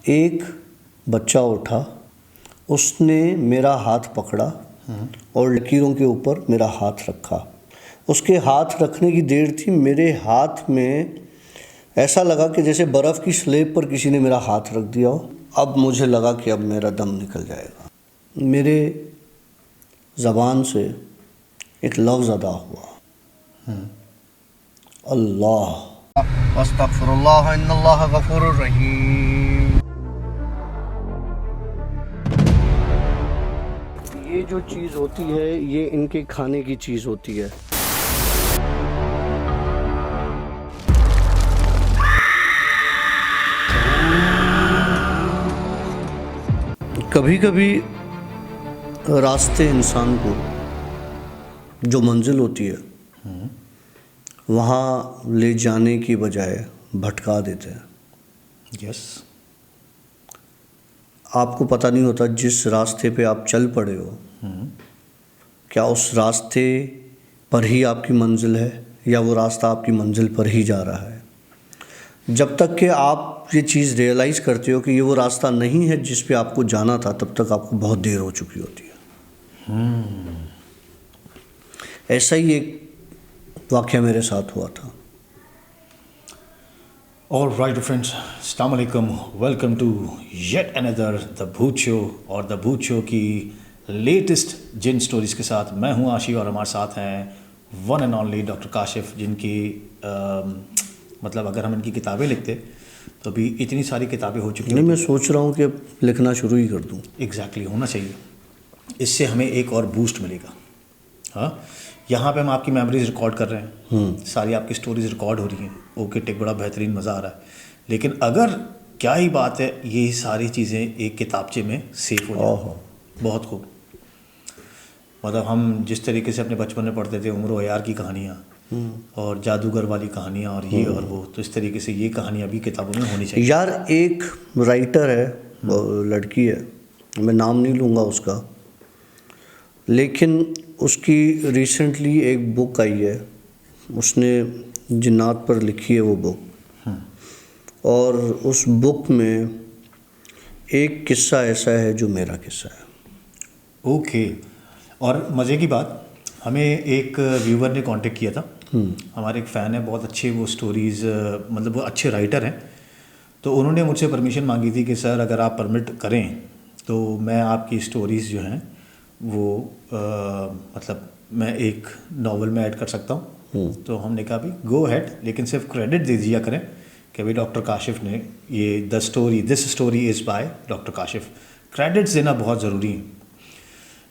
एक बच्चा उठा, उसने मेरा हाथ पकड़ा और लकीरों के ऊपर मेरा हाथ रखा। उसके हाथ रखने की देर थी, मेरे हाथ में ऐसा लगा कि जैसे बर्फ़ की स्लेब पर किसी ने मेरा हाथ रख दिया हो। अब मुझे लगा कि अब मेरा दम निकल जाएगा। मेरे ज़बान से एक लफ्ज़ अदा हुआ, अल्लाह अस्तगफिरुल्लाह इन्नल्लाह गफूरुर रहीम। ये जो चीज़ होती है, ये इनके खाने की चीज़ होती है। कभी कभी रास्ते इंसान को जो मंजिल होती है वहाँ ले जाने की बजाय भटका देते हैं। यस। आपको पता नहीं होता जिस रास्ते पे आप चल पड़े हो क्या उस रास्ते पर ही आपकी मंजिल है या वो रास्ता आपकी मंजिल पर ही जा रहा है। जब तक कि आप ये चीज़ रियलाइज़ करते हो कि ये वो रास्ता नहीं है जिस पे आपको जाना था, तब तक आपको बहुत देर हो चुकी होती है। ऐसा ही एक वाक़या मेरे साथ हुआ था। ऑल राइट फ्रेंड्स, अस्सलाम वालेकुम, welcome to yet another the Bhoot show. और द भूत शो की लेटेस्ट जिन स्टोरीज़ के साथ मैं हूँ आशी, और हमारे साथ हैं one and only doctor Kashif, जिनकी मतलब अगर हम इनकी किताबें लिखते तो अभी इतनी सारी किताबें हो चुकी हैं। नहीं, मैं सोच रहा हूँ कि लिखना शुरू ही कर दूँ। एग्जैक्टली होना चाहिए, इससे हमें एक और बूस्ट मिलेगा। हाँ, यहाँ पे हम आपकी मेमोरीज रिकॉर्ड कर रहे हैं, सारी आपकी स्टोरीज रिकॉर्ड हो रही हैं। ओके टेक, बड़ा बेहतरीन मज़ा आ रहा है। लेकिन अगर क्या ही बात है, ये सारी चीज़ें एक किताबचे में सेफ हो जाए। बहुत खूब। मतलब हम जिस तरीके से अपने बचपन में पढ़ते थे उम्र यार की कहानियाँ और जादूगर वाली कहानियाँ और ये और वो, तो इस तरीके से ये कहानियाँ भी किताबों में होनी चाहिए। यार, एक राइटर है, लड़की है, मैं नाम नहीं लूँगा उसका, लेकिन उसकी रिसेंटली एक बुक आई है, उसने जिन्नात पर लिखी है वो बुक। और उस बुक में एक किस्सा ऐसा है जो मेरा किस्सा है। ओके। और मज़े की बात, हमें एक व्यूवर ने कांटेक्ट किया था। हमारे एक फ़ैन है, बहुत अच्छे वो स्टोरीज़, मतलब वो अच्छे राइटर हैं। तो उन्होंने मुझसे परमिशन मांगी थी कि सर अगर आप परमिट करें तो मैं आपकी स्टोरीज़ जो हैं वो मतलब मैं एक नावल में ऐड कर सकता हूँ। तो हमने कहा भाई गो हैड, लेकिन सिर्फ क्रेडिट दे दिया करें कि भाई डॉक्टर काशिफ ने ये this story is by doctor Kashif. Credits देना बहुत ज़रूरी है।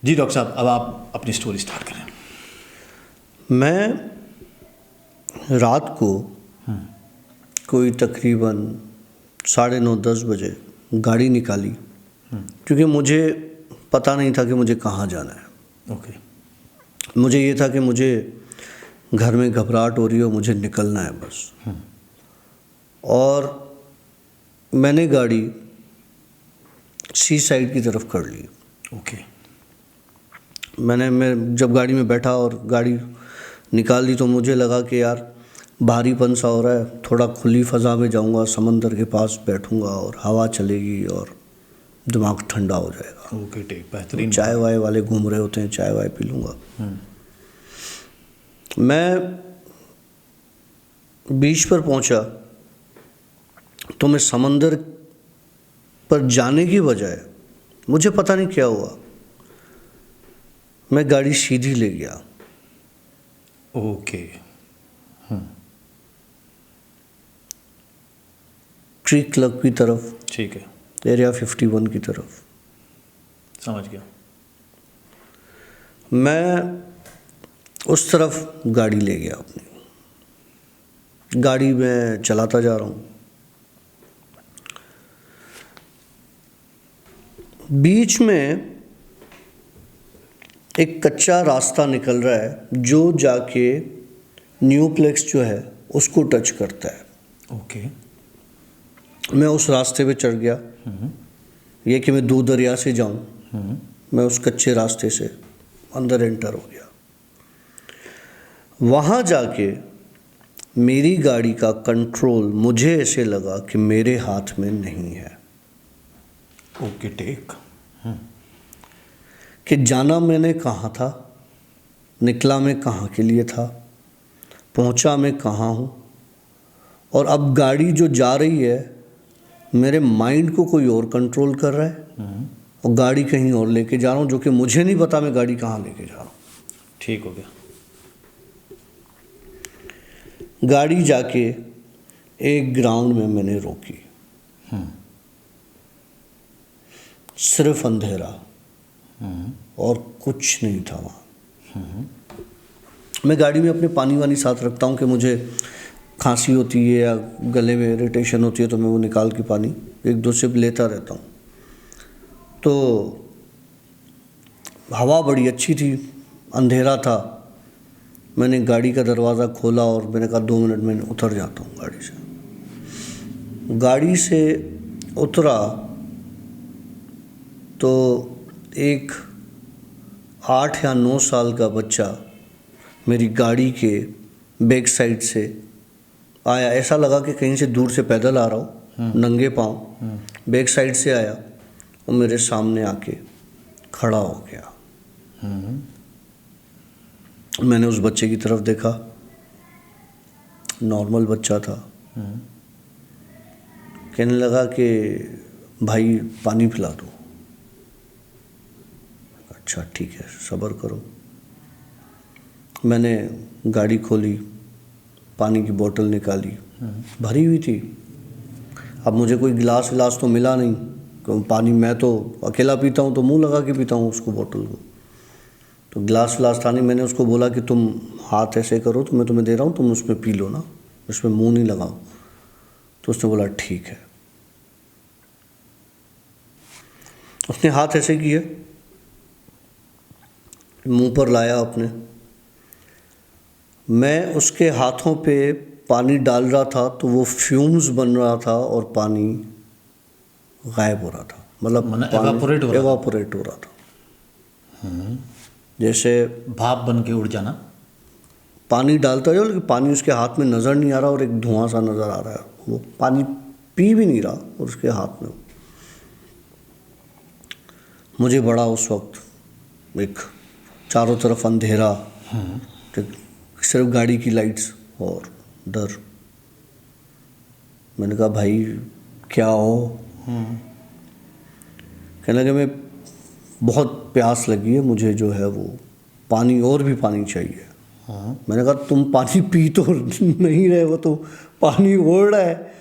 जी डॉक्टर साहब, अब आप अपनी स्टोरी स्टार्ट करें। मैं रात को कोई तकरीबन 9:30-10 बजे गाड़ी निकाली, क्योंकि मुझे पता नहीं था कि मुझे कहाँ जाना है। ओके। मुझे ये था कि मुझे घर में घबराहट हो रही है, मुझे निकलना है बस। और मैंने गाड़ी सी साइड की तरफ कर ली। ओके। मैं जब गाड़ी में बैठा और गाड़ी निकाल दी तो मुझे लगा कि यार भारीपन सा हो रहा है, थोड़ा खुली फ़ज़ा में जाऊंगा, समंदर के पास बैठूंगा और हवा चलेगी और दिमाग ठंडा हो जाएगा। ओके टेक, बेहतरीन। चाय वाय वाले घूम रहे होते हैं, चाय वाय पी लूँगा। मैं बीच पर पहुंचा तो मैं समंदर पर जाने की बजाय, मुझे पता नहीं क्या हुआ, मैं गाड़ी सीधी ले गया। ओके। ट्री क्लब की तरफ, ठीक है, एरिया 51 की तरफ। समझ गया। मैं उस तरफ गाड़ी ले गया अपनी। गाड़ी में चलाता जा रहा हूँ। बीच में एक कच्चा रास्ता निकल रहा है जो जाके न्यूप्लेक्स जो है उसको टच करता है। ओके। मैं उस रास्ते पे चढ़ गया। ये कि मैं दूध दरिया से जाऊं, मैं उस कच्चे रास्ते से अंदर एंटर हो गया। वहाँ जाके मेरी गाड़ी का कंट्रोल मुझे ऐसे लगा कि मेरे हाथ में नहीं है। Okay take. कि जाना मैंने कहाँ था, निकला मैं कहाँ के लिए था, पहुँचा मैं कहाँ हूँ, और अब गाड़ी जो जा रही है मेरे माइंड को कोई और कंट्रोल कर रहा है और गाड़ी कहीं और लेके जा रहा हूँ, जो कि मुझे नहीं पता मैं गाड़ी कहाँ लेके जा रहा हूँ। ठीक हो गया। गाड़ी जाके एक ग्राउंड में मैंने रोकी, सिर्फ अंधेरा और कुछ नहीं था वहाँ। मैं गाड़ी में अपने पानी वानी साथ रखता हूँ कि मुझे खांसी होती है या गले में इरिटेशन होती है तो मैं वो निकाल के पानी एक दो सिप लेता रहता हूँ। तो हवा बड़ी अच्छी थी, अंधेरा था। मैंने गाड़ी का दरवाज़ा खोला और मैंने कहा 2 मिनट में उतर जाता हूँ गाड़ी से। गाड़ी से उतरा तो एक 8 या 9 साल का बच्चा मेरी गाड़ी के बैक साइड से आया। ऐसा लगा कि कहीं से दूर से पैदल आ रहा हूँ, नंगे पाँव, बैक साइड से आया और मेरे सामने आके खड़ा हो गया। मैंने उस बच्चे की तरफ देखा, नॉर्मल बच्चा था। कहने लगा कि भाई पानी पिला दो। अच्छा ठीक है, सब्र करो। मैंने गाड़ी खोली, पानी की बोतल निकाली, भरी हुई थी। अब मुझे कोई गिलास विलास तो मिला नहीं, क्योंकि पानी मैं तो अकेला पीता हूँ तो मुंह लगा के पीता हूँ उसको, बोतल को। तो गिलास विलास था नहीं। मैंने उसको बोला कि तुम हाथ ऐसे करो तो मैं तुम्हें दे रहा हूँ, तुम उसमें पी लो ना, उसमें मुंह नहीं लगाओ। तो उसने बोला ठीक है। उसने हाथ ऐसे किए, मुंह पर लाया अपने। मैं उसके हाथों पे पानी डाल रहा था तो वो फ्यूम्स बन रहा था और पानी गायब हो रहा था, मतलब एवापोरेट हो रहा था। जैसे भाप बन के उड़ जाना। पानी डालता जाओ लेकिन पानी उसके हाथ में नज़र नहीं आ रहा और एक धुआं सा नज़र आ रहा है। वो पानी पी भी नहीं रहा और उसके हाथ में। मुझे बड़ा उस वक्त एक चारों तरफ अंधेरा, सिर्फ गाड़ी की लाइट्स और डर। मैंने कहा भाई क्या हो? कहने लगे मैं बहुत प्यास लगी है, मुझे जो है वो पानी, और भी पानी चाहिए। मैंने कहा तुम पानी पी तो नहीं रहे हो, तो पानी ओढ़ रहा है।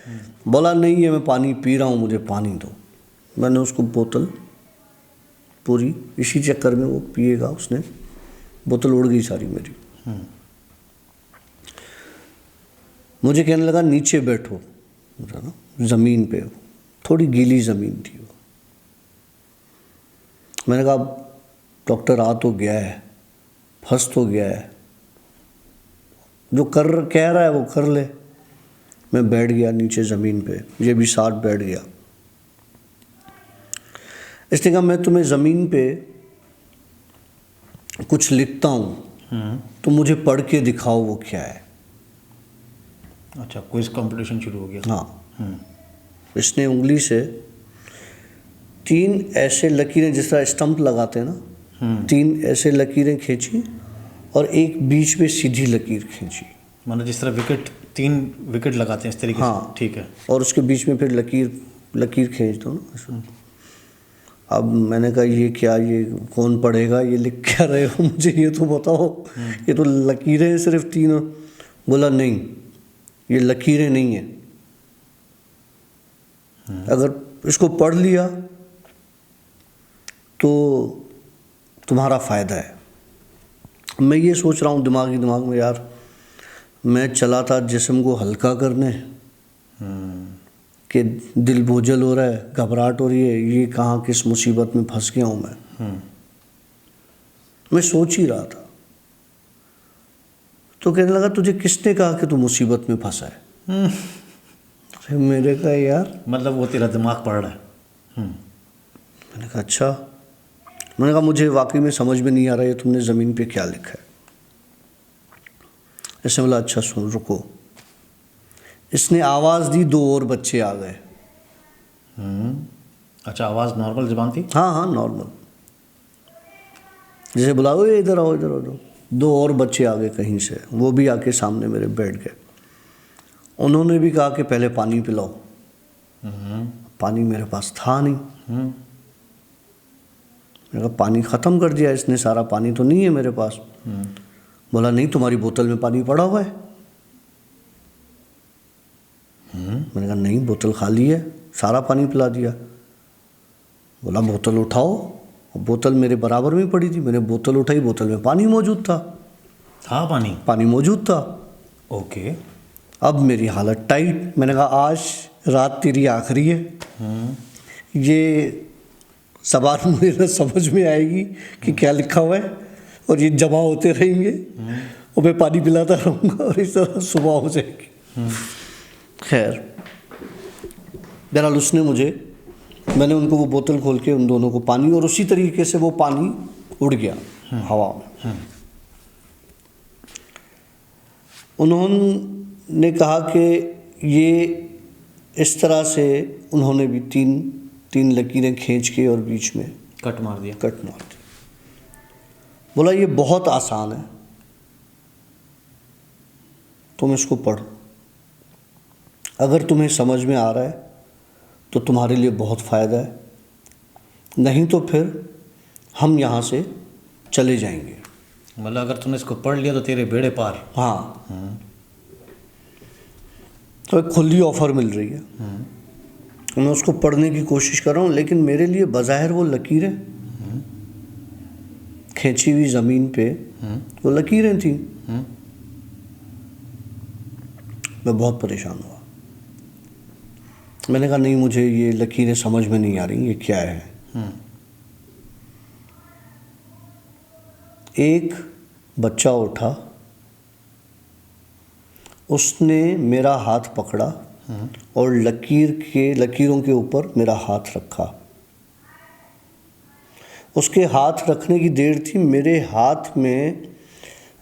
बोला नहीं है, मैं पानी पी रहा हूँ, मुझे पानी दो। मैंने उसको बोतल पूरी, इसी चक्कर में वो पिएगा, उसने बोतल उड़ गई सारी मेरी। मुझे कहने लगा नीचे बैठो, ना ज़मीन पे, थोड़ी गीली ज़मीन थी वो। मैंने कहा डॉक्टर आ तो गया है, फंस तो गया है, जो कह रहा है वो कर ले। मैं बैठ गया नीचे ज़मीन पे, ये भी साथ बैठ गया। इसने कहा मैं तुम्हें ज़मीन पे कुछ लिखता हूँ तो मुझे पढ़ के दिखाओ वो क्या है। अच्छा, क्विज कंपटीशन शुरू हो गया। हाँ। इसने उंगली से 3 ऐसे लकीरें, जिस तरह स्टंप लगाते हैं ना, 3 ऐसे लकीरें खींची और एक बीच में सीधी लकीर खींची। मतलब जिस तरह 3 विकेट लगाते हैं इस तरीके हाँ, से। ठीक है। और उसके बीच में फिर लकीर खींच दो ना। अब मैंने कहा ये क्या, ये कौन पढ़ेगा, ये लिख क्या रहे हो, मुझे ये तो बताओ। ये तो लकीरें हैं सिर्फ 3। बोला नहीं, ये लकीरें नहीं है, अगर इसको पढ़ लिया तो तुम्हारा फ़ायदा है। मैं ये सोच रहा हूँ दिमाग में, यार मैं चला था जिस्म को हल्का करने कि दिल बोझल हो रहा है, घबराहट हो रही है, ये कहाँ किस मुसीबत में फंस गया हूँ मैं सोच ही रहा था। तो कहने लगा तुझे किसने कहा कि तू मुसीबत में फंसा है? मेरे कहा यार, मतलब वो तेरा दिमाग पढ़ रहा है। मैंने कहा अच्छा। मैंने कहा मुझे वाकई में समझ में नहीं आ रहा है तुमने ज़मीन पे क्या लिखा है। इसने बोला अच्छा सुन, रुको। इसने आवाज़ दी, 2 और बच्चे आ गए। अच्छा, आवाज़ नॉर्मल ज़बान थी? हाँ हाँ नॉर्मल, जैसे बुलाओ ये इधर आओ इधर आओ। दो और बच्चे आ गए कहीं से, वो भी आके सामने मेरे बैठ गए। उन्होंने भी कहा कि पहले पानी पिलाओ। पानी मेरे पास था नहीं। मैंने कहा पानी ख़त्म कर दिया इसने सारा, पानी तो नहीं है मेरे पास। बोला नहीं, तुम्हारी बोतल में पानी पड़ा हुआ है। मैंने कहा नहीं, बोतल खाली है, सारा पानी पिला दिया। बोला बोतल उठाओ। बोतल मेरे बराबर में पड़ी थी, मैंने बोतल उठाई, बोतल में पानी मौजूद था। पानी मौजूद था। ओके। अब मेरी हालत टाइट। मैंने कहा आज रात तेरी आखिरी है। ये ज़बान मुझे ना समझ में आएगी कि क्या लिखा हुआ है, और ये जमा होते रहेंगे और मैं पानी पिलाता रहूँगा और इस तरह सुबह हो जाएगी। खैर बहरहाल उसने मैंने उनको वो बोतल खोल के उन दोनों को पानी, और उसी तरीके से वो पानी उड़ गया हवा में। उन्होंने कहा कि ये इस तरह से उन्होंने भी तीन लकीरें खींच के और बीच में कट मार दिया। बोला ये बहुत आसान है, तुम इसको पढ़ो, अगर तुम्हें समझ में आ रहा है तो तुम्हारे लिए बहुत फ़ायदा है, नहीं तो फिर हम यहाँ से चले जाएंगे। मतलब अगर तुमने इसको पढ़ लिया तो तेरे बेड़े पार। हाँ। तो एक खुली ऑफ़र मिल रही है। मैं उसको पढ़ने की कोशिश कर रहा हूँ, लेकिन मेरे लिए बज़ाहिर वो लकीरें खींची हुई ज़मीन पे वो लकीरें थी। मैं बहुत परेशान हुआ। मैंने कहा नहीं, मुझे ये लकीरें समझ में नहीं आ रही, ये क्या है। एक बच्चा उठा, उसने मेरा हाथ पकड़ा और लकीरों के ऊपर मेरा हाथ रखा। उसके हाथ रखने की देर थी, मेरे हाथ में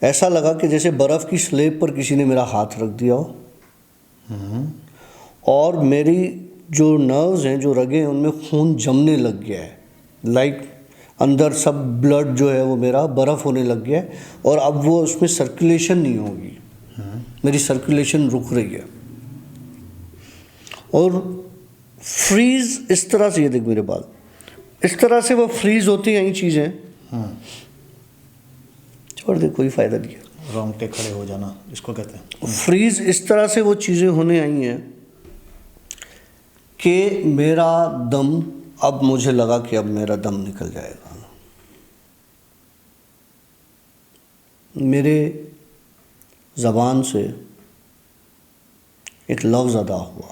ऐसा लगा कि जैसे बर्फ़ की स्लेब पर किसी ने मेरा हाथ रख दिया हो। और मेरी जो नर्व्स हैं, जो रगें हैं, उनमें खून जमने लग गया है। लाइक अंदर सब ब्लड जो है वो मेरा बर्फ़ होने लग गया है, और अब वो उसमें सर्कुलेशन नहीं होगी। मेरी सर्कुलेशन रुक रही है। और फ्रीज़ इस तरह से, ये देख मेरे बाल, इस तरह से वो फ्रीज़ होती हैं ये चीज़ें। छोड़ दे, कोई फ़ायदा नहीं है। रोंगटे खड़े हो जाना इसको कहते हैं। फ्रीज़ इस तरह से वो चीज़ें होने आई हैं कि मेरा दम, अब मुझे लगा कि अब मेरा दम निकल जाएगा। मेरे ज़बान से एक लफ्ज़ अदा हुआ,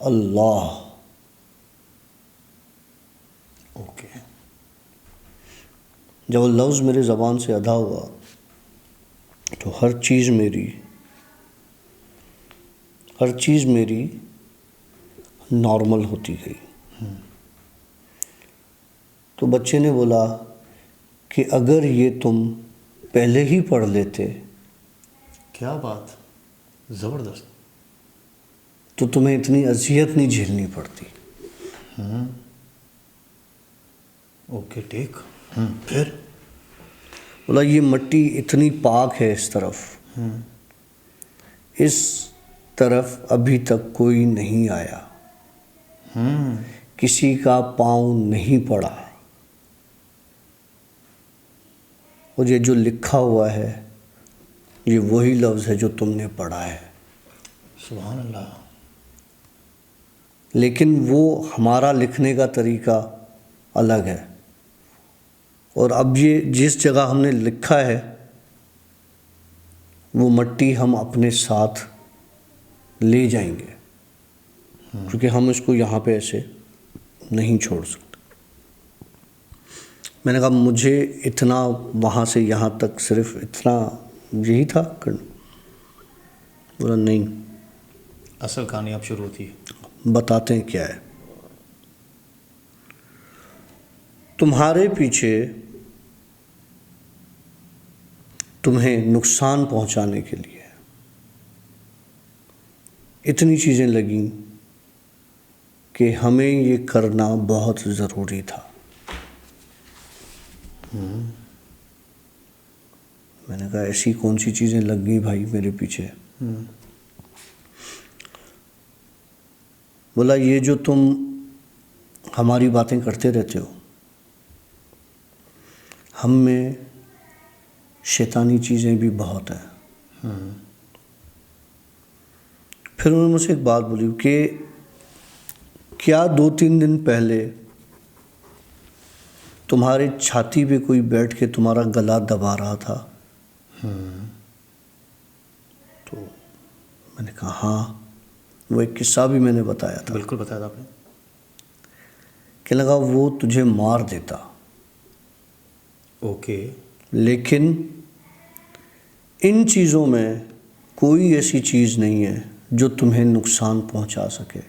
अल्लाह। ओके। जब वो लफ्ज़ मेरे ज़बान से अदा हुआ तो हर चीज़ मेरी नॉर्मल होती गई। तो बच्चे ने बोला कि अगर ये तुम पहले ही पढ़ लेते। क्या बात, ज़बरदस्त। तो तुम्हें इतनी अज़ियत नहीं झेलनी पड़ती। Okay, take. फिर बोला ये मिट्टी इतनी पाक है इस तरफ, इस तरफ अभी तक कोई नहीं आया, किसी का पाँव नहीं पड़ा, और ये जो लिखा हुआ है ये वही लफ्ज़ है जो तुमने पढ़ा है। सुभान अल्लाह। लेकिन वो हमारा लिखने का तरीका अलग है, और अब ये जिस जगह हमने लिखा है वो मिट्टी हम अपने साथ ले जाएंगे, क्योंकि हम इसको यहाँ पे ऐसे नहीं छोड़ सकते। मैंने कहा मुझे इतना वहाँ से यहाँ तक सिर्फ इतना यही था करना। बोला नहीं, असल कहानी अब शुरू होती है। बताते हैं क्या है। तुम्हारे पीछे तुम्हें नुकसान पहुंचाने के लिए इतनी चीज़ें लगीं कि हमें ये करना बहुत ज़रूरी था। मैंने कहा ऐसी कौन सी चीज़ें लग गई भाई मेरे पीछे। बोला ये जो तुम हमारी बातें करते रहते हो, हम में शैतानी चीज़ें भी बहुत हैं। फिर उन्होंने मुझसे एक बात बोली कि क्या 2-3 दिन पहले तुम्हारे छाती पे कोई बैठ के तुम्हारा गला दबा रहा था? तो मैंने कहा हाँ, वो एक किस्सा भी मैंने बताया था। बिल्कुल बताया था आपने। कि लगा वो तुझे मार देता, ओके। लेकिन इन चीज़ों में कोई ऐसी चीज़ नहीं है जो तुम्हें नुकसान पहुंचा सके।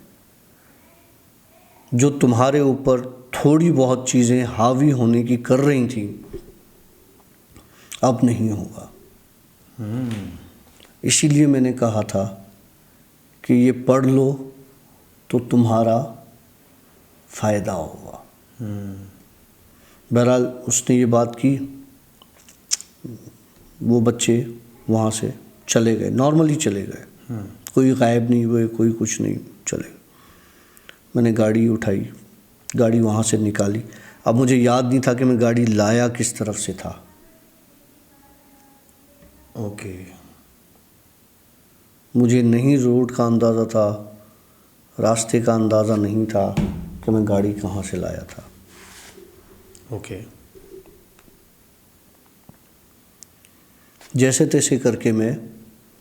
जो तुम्हारे ऊपर थोड़ी बहुत चीज़ें हावी होने की कर रही थी, अब नहीं होगा। इसीलिए मैंने कहा था कि ये पढ़ लो तो तुम्हारा फ़ायदा होगा। बहरहाल उसने ये बात की, वो बच्चे वहाँ से चले गए, नॉर्मली चले गए। कोई गायब नहीं हुए, कोई कुछ नहीं, चले गए। मैंने गाड़ी उठाई, गाड़ी वहाँ से निकाली। अब मुझे याद नहीं था कि मैं गाड़ी लाया किस तरफ से था। ओके। मुझे नहीं रोड का अंदाज़ा था, रास्ते का अंदाज़ा नहीं था कि मैं गाड़ी कहाँ से लाया था। ओके। जैसे तैसे करके मैं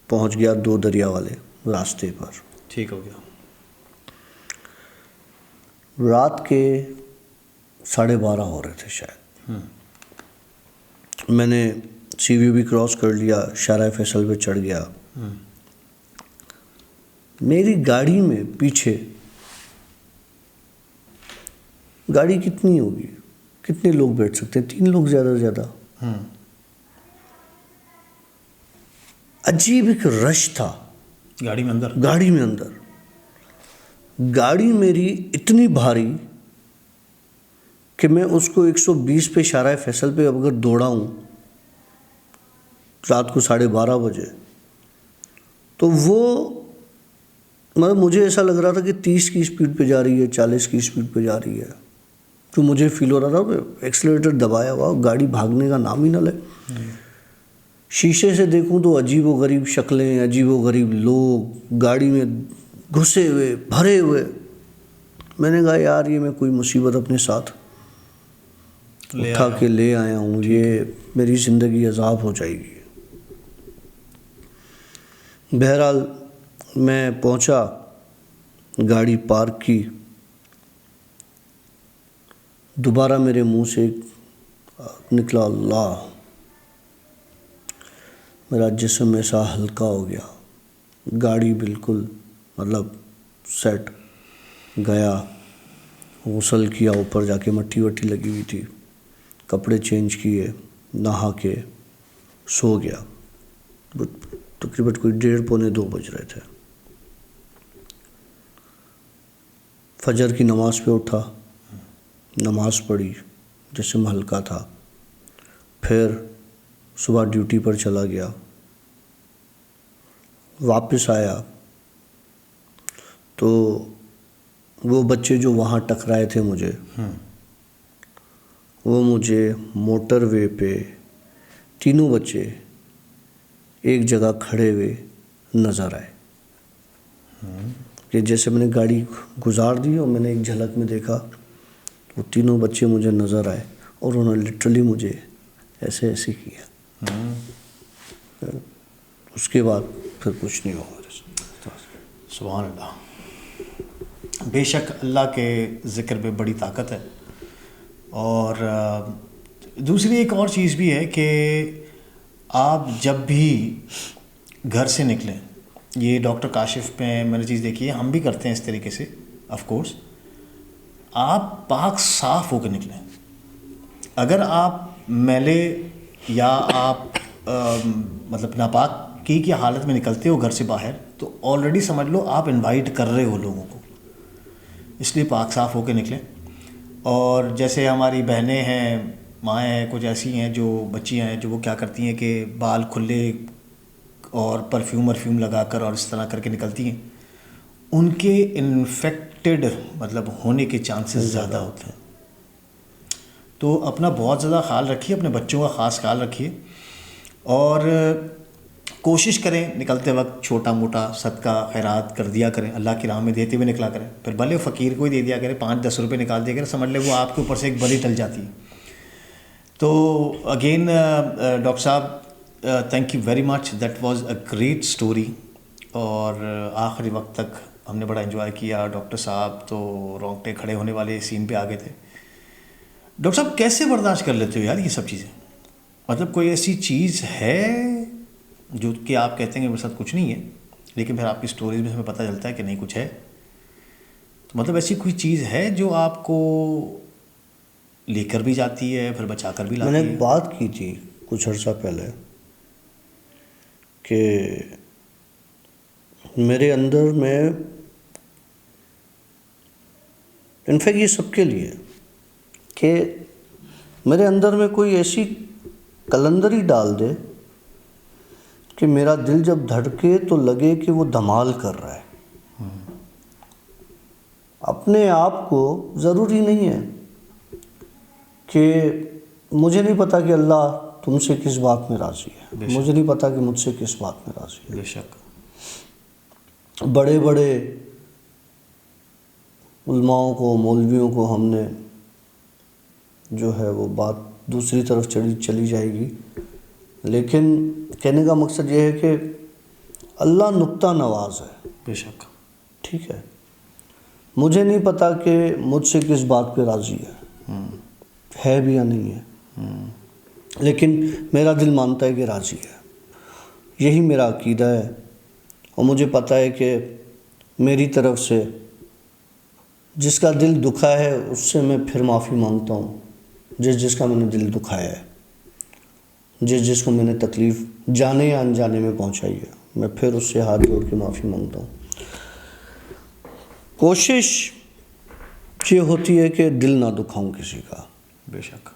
पहुँच गया 2 दरिया वाले रास्ते पर। ठीक हो गया। रात के 12:30 हो रहे थे शायद। मैंने सीवी भी क्रॉस कर लिया, शाहराह फैसल पे चढ़ गया। मेरी गाड़ी में पीछे, गाड़ी कितनी होगी, कितने लोग बैठ सकते हैं? 3 लोग ज़्यादा से ज़्यादा। अजीब एक रश था गाड़ी में अंदर। गाड़ी में अंदर। गाड़ी मेरी इतनी भारी कि मैं उसको 120 पे शाहराह फैसल पे अगर दौड़ाऊँ रात को 12:30 बजे, तो वो मतलब मुझे ऐसा लग रहा था कि 30 की स्पीड पे जा रही है, 40 की स्पीड पे जा रही है। तो मुझे फील हो रहा था एक्सीलरेटर दबाया हुआ, गाड़ी भागने का नाम ही ना ले। शीशे से देखूं तो अजीबोगरीब शक्लें, अजीबोगरीब लोग गाड़ी में घुसे हुए, भरे हुए। मैंने कहा यार ये मैं कोई मुसीबत अपने साथ उठा के ले आया हूँ, ये मेरी ज़िंदगी अजाब हो जाएगी। बहरहाल मैं पहुँचा, गाड़ी पार्क की, दोबारा मेरे मुंह से निकला अल्लाह। मेरा जिस्म ऐसा हल्का हो गया, गाड़ी बिल्कुल मतलब सेट। गया, गुस्ल किया, ऊपर जाके मट्टी वट्टी लगी हुई थी, कपड़े चेंज किए, नहा के सो गया। तकरीबन कोई 1:30-2 बज रहे थे। फजर की नमाज़ पे उठा, नमाज़ पढ़ी, जिस्म हल्का था। फिर सुबह ड्यूटी पर चला गया। वापस आया तो वो बच्चे जो वहाँ टकराए थे मुझे, वो मुझे मोटरवे पे तीनों बच्चे एक जगह खड़े हुए नज़र आए। कि जैसे मैंने गाड़ी गुजार दी और मैंने एक झलक में देखा, वो तीनों बच्चे मुझे नज़र आए और उन्होंने लिटरली मुझे ऐसे ऐसे किया। उसके बाद फिर कुछ नहीं हुआ। सुभान अल्लाह। बेशक अल्लाह के ज़िक्र में बड़ी ताकत है। और दूसरी एक और चीज़ भी है कि आप जब भी घर से निकलें, ये डॉक्टर काशिफ पे मैंने चीज़ देखी है, हम भी करते हैं इस तरीके से ऑफ कोर्स, आप पाक साफ़ होकर निकलें। अगर आप मैले या आप मतलब नापाक की हालत में निकलते हो घर से बाहर, तो ऑलरेडी समझ लो आप इनवाइट कर रहे हो लोगों को, इसलिए पाक साफ़ होकर निकलें। और जैसे हमारी बहनें हैं, माएँ हैं, कुछ ऐसी हैं जो बच्चियाँ हैं जो वो क्या करती हैं कि बाल खुले और परफ्यूम लगाकर और इस तरह करके निकलती हैं, उनके इन्फेक्टेड मतलब होने के चांसेस ज़्यादा होते हैं। तो अपना बहुत ज़्यादा ख्याल रखिए, अपने बच्चों का ख़ास ख्याल रखिए और कोशिश करें निकलते वक्त छोटा मोटा सदका खैरात कर दिया करें, अल्लाह की राह में देते हुए निकला करें। फिर भले फ़कीर को ही दे दिया करें, 5-10 रुपये निकाल दिया करें, समझ ले वो आपके ऊपर से एक बली टल जाती है। तो अगेन डॉक्टर साहब, thank you very much, that was a great story. और आखिरी वक्त तक हमने बड़ा एंजॉय किया। डॉक्टर साहब तो रोंगटे खड़े होने वाले सीन पे आ गए थे। डॉक्टर साहब कैसे बर्दाश्त कर लेते हो यार ये सब चीज़ें? मतलब कोई ऐसी चीज़ है जो कि आप कहते हैं कि मेरे साथ कुछ नहीं है, लेकिन फिर आपकी स्टोरीज में हमें पता चलता है कि नहीं कुछ है। तो मतलब ऐसी कोई चीज़ है जो आपको लेकर भी जाती है फिर बचा कर भी लाती है? मैंने एक बात की थी कुछ अर्सा पहले कि मेरे अंदर में, इनफैक्ट ये सबके लिए, कि मेरे अंदर में कोई ऐसी कलंदरी डाल दे कि मेरा दिल जब धड़के तो लगे कि वो धमाल कर रहा है। अपने आप को ज़रूरी नहीं है कि मुझे नहीं पता कि अल्लाह तुमसे किस बात में राज़ी है, मुझे नहीं पता कि मुझसे किस बात में राज़ी है। बेशक बड़े बड़े उलमाओं को, मौलवियों को हमने जो है वो बात दूसरी तरफ चली जाएगी, लेकिन कहने का मकसद ये है कि अल्लाह नुक्ता नवाज है। बेशक ठीक है, मुझे नहीं पता कि मुझसे किस बात पे राज़ी है भी या नहीं है, लेकिन मेरा दिल मानता है कि राज़ी है। यही मेरा अकीदा है और मुझे पता है कि मेरी तरफ से जिसका दिल दुखा है उससे मैं फिर माफ़ी मांगता हूँ, जिसका मैंने दिल दुखाया है, जिसको मैंने तकलीफ़ जाने या अनजाने में पहुँचाई है, मैं फिर उससे हाथ जोड़ के माफ़ी मांगता हूँ। कोशिश ये होती है कि दिल ना दुखाऊं किसी का। बेशक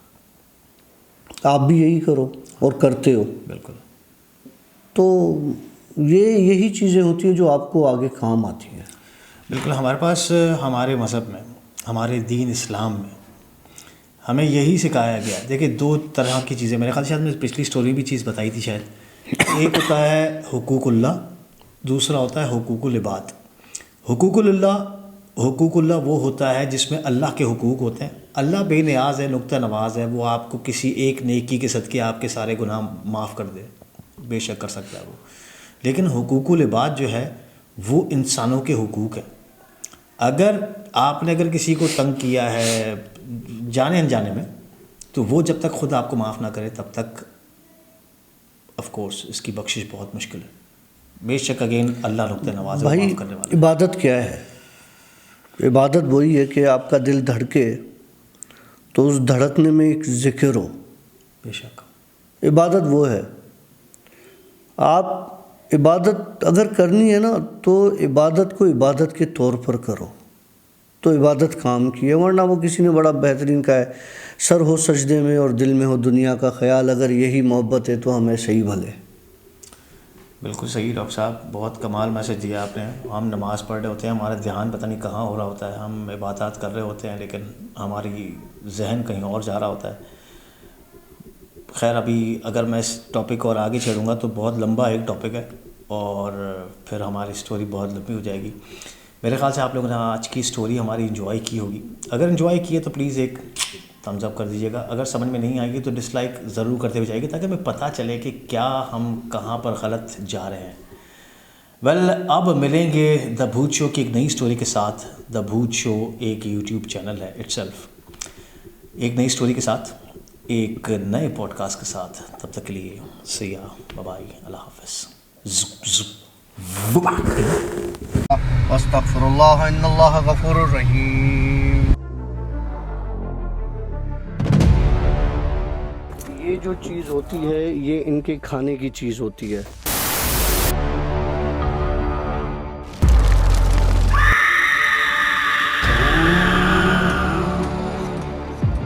आप भी यही करो और करते हो। बिल्कुल। तो यही चीज़ें होती हैं जो आपको आगे काम आती हैं। बिल्कुल, हमारे पास हमारे मज़हब में, हमारे दीन इस्लाम में हमें यही सिखाया गया। देखिए 2 तरह की चीज़ें, मेरे ख्याल से मैंने पिछली स्टोरी भी चीज़ बताई थी शायद। एक होता है हुकूकुल्लाह, दूसरा होता है हुकूकुल इबाद। हुकूकुल्लाह वो होता है जिसमें अल्लाह के हुकूक होते हैं। अल्लाह बेनियाज़ है, नुक्ता नवाज़ है, वो आपको किसी एक नेकी के सदक़े आपके सारे गुनाह माफ़ कर दे, बेशक कर सकता है वो। लेकिन हुकूकुल इबाद जो है वो इंसानों के हुकूक है। अगर आपने किसी को तंग किया है जाने अनजाने में, तो वो जब तक खुद आपको माफ़ ना करे तब तक ऑफ कोर्स इसकी बख्शिश बहुत मुश्किल है। बेशक अगेन अल्लाह नुक्ता नवाज़ है, माफ़ करने वाला। इबादत क्या है? इबादत वही है कि आपका दिल धड़के तो उस धड़कने में एक ज़िक्र हो। बेशक इबादत वो है। आप इबादत अगर करनी है ना तो इबादत को इबादत के तौर पर करो तो इबादत काम की है। वरना वो किसी ने बड़ा बेहतरीन कहा है, सर हो सजदे में और दिल में हो दुनिया का ख्याल, अगर यही मोहब्बत है तो हमें सही भले। बिल्कुल सही डॉक्टर साहब, बहुत कमाल मैसेज दिया आपने। हम नमाज़ पढ़ रहे होते हैं, हमारा ध्यान पता नहीं कहाँ हो रहा होता है, हम इबादत कर रहे होते हैं, लेकिन हमारी जहन कहीं और जा रहा होता है। खैर अभी अगर मैं इस टॉपिक को और आगे छेड़ूँगा तो बहुत लंबा एक टॉपिक है और फिर हमारी स्टोरी बहुत लंबी हो जाएगी। मेरे ख्याल से आप लोगों ने आज की स्टोरी हमारी एंजॉय की होगी। अगर एंजॉय की है तो प्लीज़ एक थम्स अप कर दीजिएगा। अगर समझ में नहीं आएगी तो डिसलाइक ज़रूर करते हुए जाइए, ताकि हमें पता चले कि क्या हम कहाँ पर गलत जा रहे हैं। वेल, अब मिलेंगे द भूत शो की एक नई स्टोरी के साथ। द भूत शो एक यूट्यूब चैनल है इटसेल्फ, एक नई स्टोरी के साथ, एक नए पॉडकास्ट के साथ। तब तक के लिए सी या, बाय बाय, अल्लाह हाफ़िज़। अस्तगफिरुल्लाह इन्नल्लाह गफूरुर रहीम। ये जो चीज़ होती है ये इनके खाने की चीज़ होती है।